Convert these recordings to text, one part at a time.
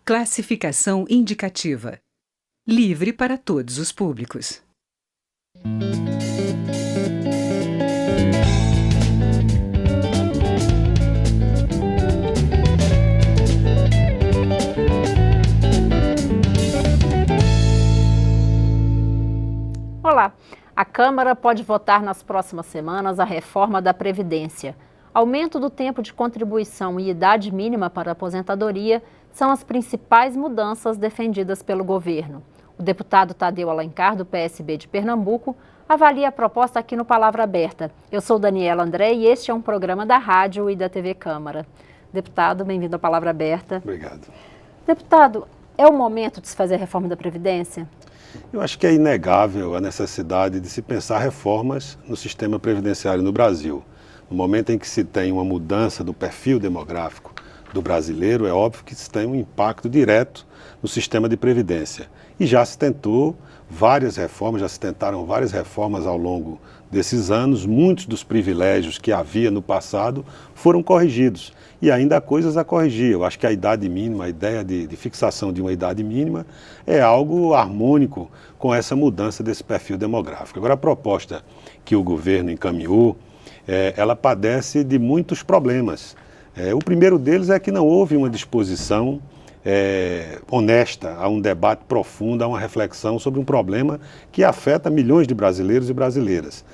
Classificação indicativa. Livre para todos os públicos. Olá! A Câmara pode votar nas próximas semanas a reforma da Previdência. Aumento do tempo de contribuição e idade mínima para a aposentadoria são as principais mudanças defendidas pelo governo. O deputado Tadeu Alencar, do PSB de Pernambuco, avalia a proposta aqui no Palavra Aberta. Eu sou Daniela André e este é um programa da Rádio e da TV Câmara. Deputado, bem-vindo à Palavra Aberta. Obrigado. Deputado, é o momento de se fazer a reforma da Previdência? Eu acho que é inegável a necessidade de se pensar reformas no sistema previdenciário no Brasil. No momento em que se tem uma mudança do perfil demográfico do brasileiro, é óbvio que se tem um impacto direto no sistema de previdência. E já se tentou várias reformas, já se tentaram várias reformas ao longo desses anos. Muitos dos privilégios que havia no passado foram corrigidos. E ainda há coisas a corrigir. Eu acho que a idade mínima, a ideia de fixação de uma idade mínima é algo harmônico com essa mudança desse perfil demográfico. Agora, a proposta que o governo encaminhou, ela padece de muitos problemas. O primeiro deles é que não houve uma disposição honesta a um debate profundo, a uma reflexão sobre um problema que afeta milhões de brasileiros e brasileiras.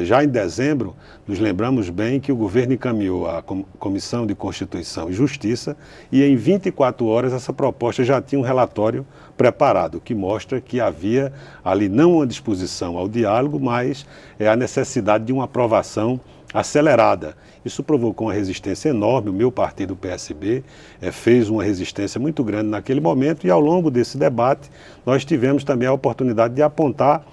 Já em dezembro, nos lembramos bem que o governo encaminhou à Comissão de Constituição e Justiça e em 24 horas essa proposta já tinha um relatório preparado, que mostra que havia ali não uma disposição ao diálogo, mas a necessidade de uma aprovação acelerada. Isso provocou uma resistência enorme. O meu partido, o PSB, fez uma resistência muito grande naquele momento e ao longo desse debate nós tivemos também a oportunidade de apontar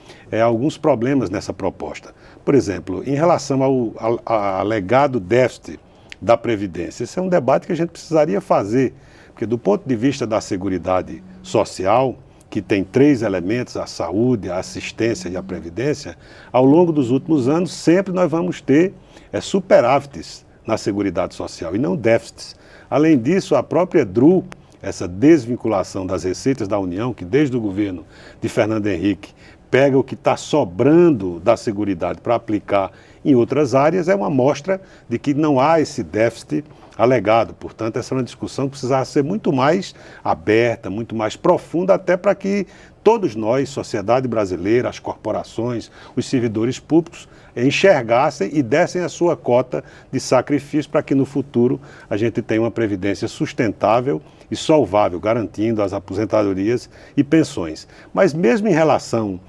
alguns problemas nessa proposta. Por exemplo, em relação ao alegado déficit da Previdência, esse é um debate que a gente precisaria fazer, porque do ponto de vista da Seguridade Social, que tem 3 elementos, a saúde, a assistência e a previdência, ao longo dos últimos anos sempre nós vamos ter superávites na Seguridade Social e não déficits. Além disso, a própria DRU, essa desvinculação das receitas da União, que desde o governo de Fernando Henrique pega o que está sobrando da Seguridade para aplicar em outras áreas, é uma mostra de que não há esse déficit alegado. Portanto, essa é uma discussão que precisava ser muito mais aberta, muito mais profunda, até para que todos nós, sociedade brasileira, as corporações, os servidores públicos, enxergassem e dessem a sua cota de sacrifício para que no futuro a gente tenha uma previdência sustentável e solvável, garantindo as aposentadorias e pensões. Mas mesmo em relação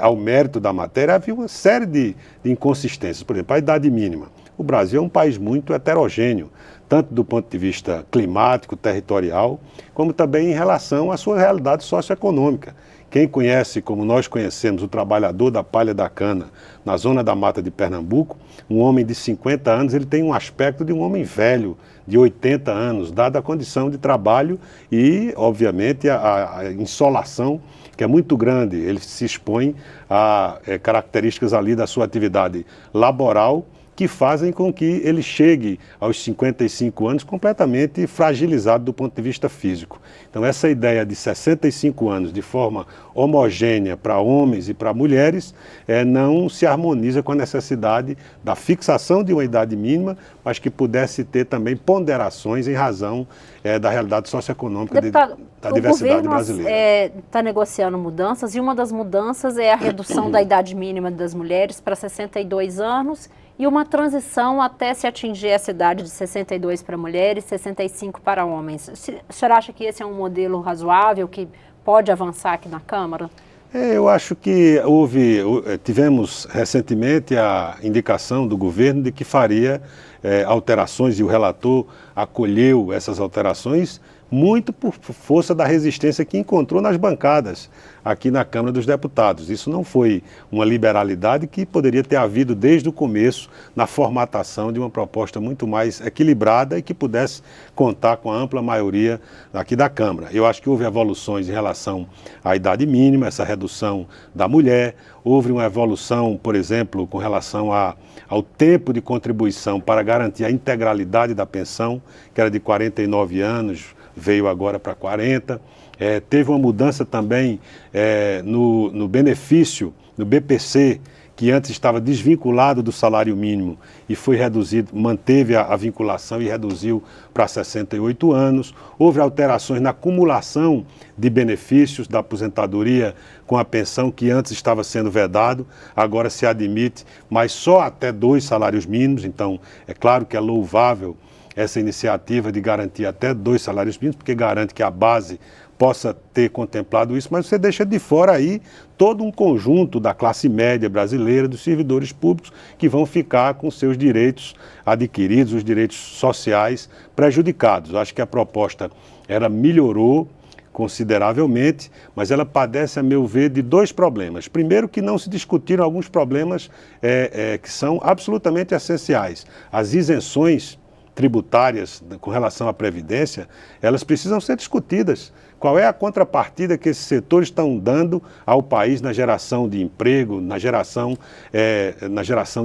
ao mérito da matéria, havia uma série de inconsistências. Por exemplo, a idade mínima. O Brasil é um país muito heterogêneo, tanto do ponto de vista climático, territorial, como também em relação à sua realidade socioeconômica. Quem conhece, como nós conhecemos, o trabalhador da palha da cana na zona da mata de Pernambuco, um homem de 50 anos, ele tem um aspecto de um homem velho, de 80 anos, dada a condição de trabalho e, obviamente, a insolação, que é muito grande. Ele se expõe a características ali da sua atividade laboral, que fazem com que ele chegue aos 55 anos completamente fragilizado do ponto de vista físico. Então, essa ideia de 65 anos de forma homogênea para homens e para mulheres não se harmoniza com a necessidade da fixação de uma idade mínima, mas que pudesse ter também ponderações em razão da realidade socioeconômica da diversidade brasileira. O governo está negociando mudanças e uma das mudanças é a redução da idade mínima das mulheres para 62 anos e uma transição até se atingir essa idade de 62 para mulheres, 65 para homens. O senhor acha que esse é um modelo razoável, que pode avançar aqui na Câmara? Eu acho que tivemos recentemente a indicação do governo de que faria alterações e o relator acolheu essas alterações muito por força da resistência que encontrou nas bancadas aqui na Câmara dos Deputados. Isso não foi uma liberalidade que poderia ter havido desde o começo na formatação de uma proposta muito mais equilibrada e que pudesse contar com a ampla maioria aqui da Câmara. Eu acho que houve evoluções em relação à idade mínima, essa redução da mulher, houve uma evolução, por exemplo, com relação ao tempo de contribuição para garantir a integralidade da pensão, que era de 49 anos, veio agora para 40. Teve uma mudança também no benefício, no BPC, que antes estava desvinculado do salário mínimo e foi reduzido, manteve a vinculação e reduziu para 68 anos. Houve alterações na acumulação de benefícios da aposentadoria com a pensão, que antes estava sendo vedado, agora se admite, mas só até 2 salários mínimos. Então, é claro que é louvável essa iniciativa de garantir até 2 salários mínimos, porque garante que a base possa ter contemplado isso, mas você deixa de fora aí todo um conjunto da classe média brasileira, dos servidores públicos, que vão ficar com seus direitos adquiridos, os direitos sociais prejudicados. Eu acho que a proposta, ela melhorou consideravelmente, mas ela padece, a meu ver, de 2 problemas. Primeiro, que não se discutiram alguns problemas que são absolutamente essenciais. As isenções tributárias com relação à Previdência, elas precisam ser discutidas. Qual é a contrapartida que esses setores estão dando ao país na geração de emprego, na geração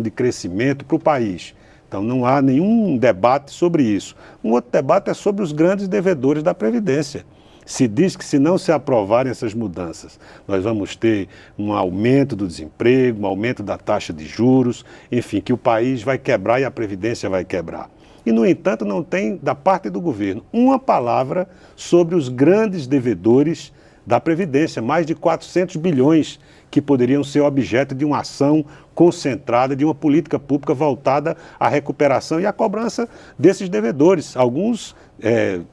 de crescimento para o país? Então não há nenhum debate sobre isso. Um outro debate é sobre os grandes devedores da Previdência. Se diz que se não se aprovarem essas mudanças, nós vamos ter um aumento do desemprego, um aumento da taxa de juros, enfim, que o país vai quebrar e a Previdência vai quebrar. E, no entanto, não tem, da parte do governo, uma palavra sobre os grandes devedores da Previdência, mais de 400 bilhões que poderiam ser objeto de uma ação concentrada, de uma política pública voltada à recuperação e à cobrança desses devedores. Alguns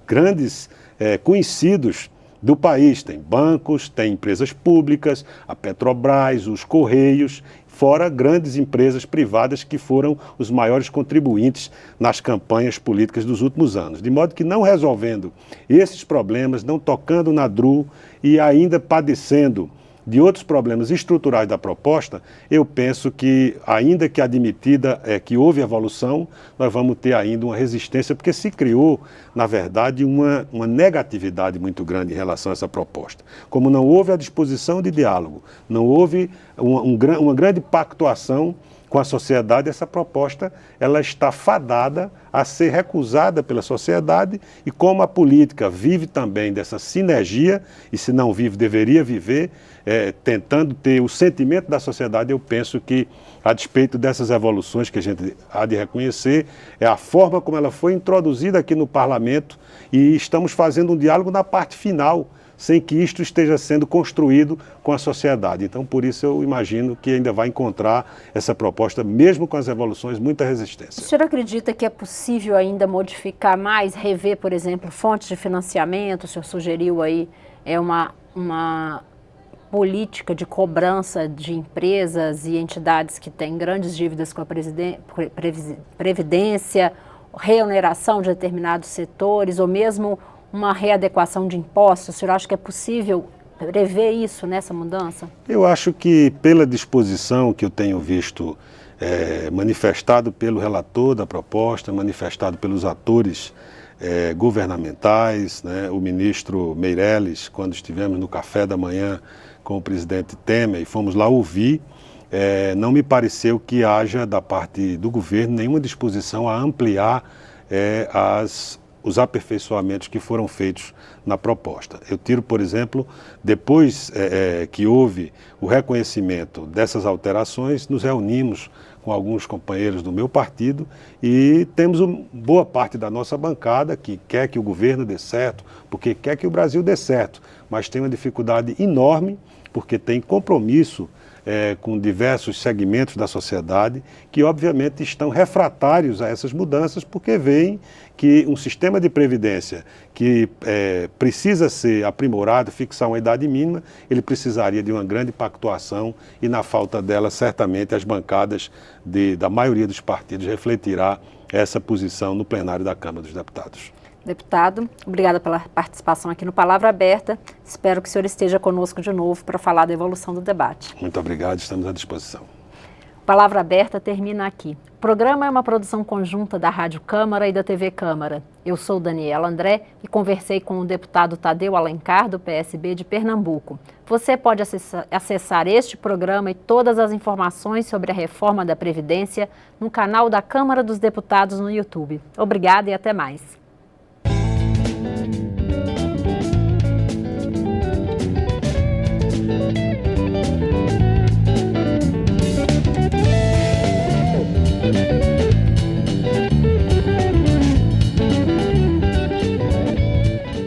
grandes conhecidos do país, tem bancos, tem empresas públicas, a Petrobras, os Correios, fora grandes empresas privadas que foram os maiores contribuintes nas campanhas políticas dos últimos anos. De modo que, não resolvendo esses problemas, não tocando na DRU e ainda padecendo de outros problemas estruturais da proposta, eu penso que, ainda que admitida que houve evolução, nós vamos ter ainda uma resistência, porque se criou, na verdade, uma negatividade muito grande em relação a essa proposta. Como não houve a disposição de diálogo, não houve uma grande pactuação com a sociedade, essa proposta ela está fadada a ser recusada pela sociedade, e como a política vive também dessa sinergia, e se não vive, deveria viver, tentando ter o sentimento da sociedade, eu penso que, a despeito dessas evoluções que a gente há de reconhecer, é a forma como ela foi introduzida aqui no parlamento, e estamos fazendo um diálogo na parte final, sem que isto esteja sendo construído com a sociedade. Então, por isso, eu imagino que ainda vai encontrar essa proposta, mesmo com as evoluções, muita resistência. O senhor acredita que é possível ainda modificar mais, rever, por exemplo, fontes de financiamento? O senhor sugeriu aí uma política de cobrança de empresas e entidades que têm grandes dívidas com a Previdência, reoneração de determinados setores, ou mesmo uma readequação de impostos. O senhor acha que é possível prever isso nessa mudança? Eu acho que, pela disposição que eu tenho visto manifestado pelo relator da proposta, manifestado pelos atores governamentais, né, o ministro Meirelles, quando estivemos no café da manhã com o presidente Temer e fomos lá ouvir, não me pareceu que haja, da parte do governo, nenhuma disposição a ampliar os aperfeiçoamentos que foram feitos na proposta. Eu tiro, por exemplo, depois que houve o reconhecimento dessas alterações, nos reunimos com alguns companheiros do meu partido e temos boa parte da nossa bancada que quer que o governo dê certo, porque quer que o Brasil dê certo, mas tem uma dificuldade enorme, porque tem compromisso com diversos segmentos da sociedade que, obviamente, estão refratários a essas mudanças, porque veem que um sistema de previdência que precisa ser aprimorado, fixar uma idade mínima, ele precisaria de uma grande pactuação e, na falta dela, certamente as bancadas da maioria dos partidos refletirá essa posição no plenário da Câmara dos Deputados. Deputado, obrigada pela participação aqui no Palavra Aberta. Espero que o senhor esteja conosco de novo para falar da evolução do debate. Muito obrigado, estamos à disposição. Palavra Aberta termina aqui. O programa é uma produção conjunta da Rádio Câmara e da TV Câmara. Eu sou Daniela André e conversei com o deputado Tadeu Alencar, do PSB de Pernambuco. Você pode acessar este programa e todas as informações sobre a reforma da Previdência no canal da Câmara dos Deputados no YouTube. Obrigada e até mais.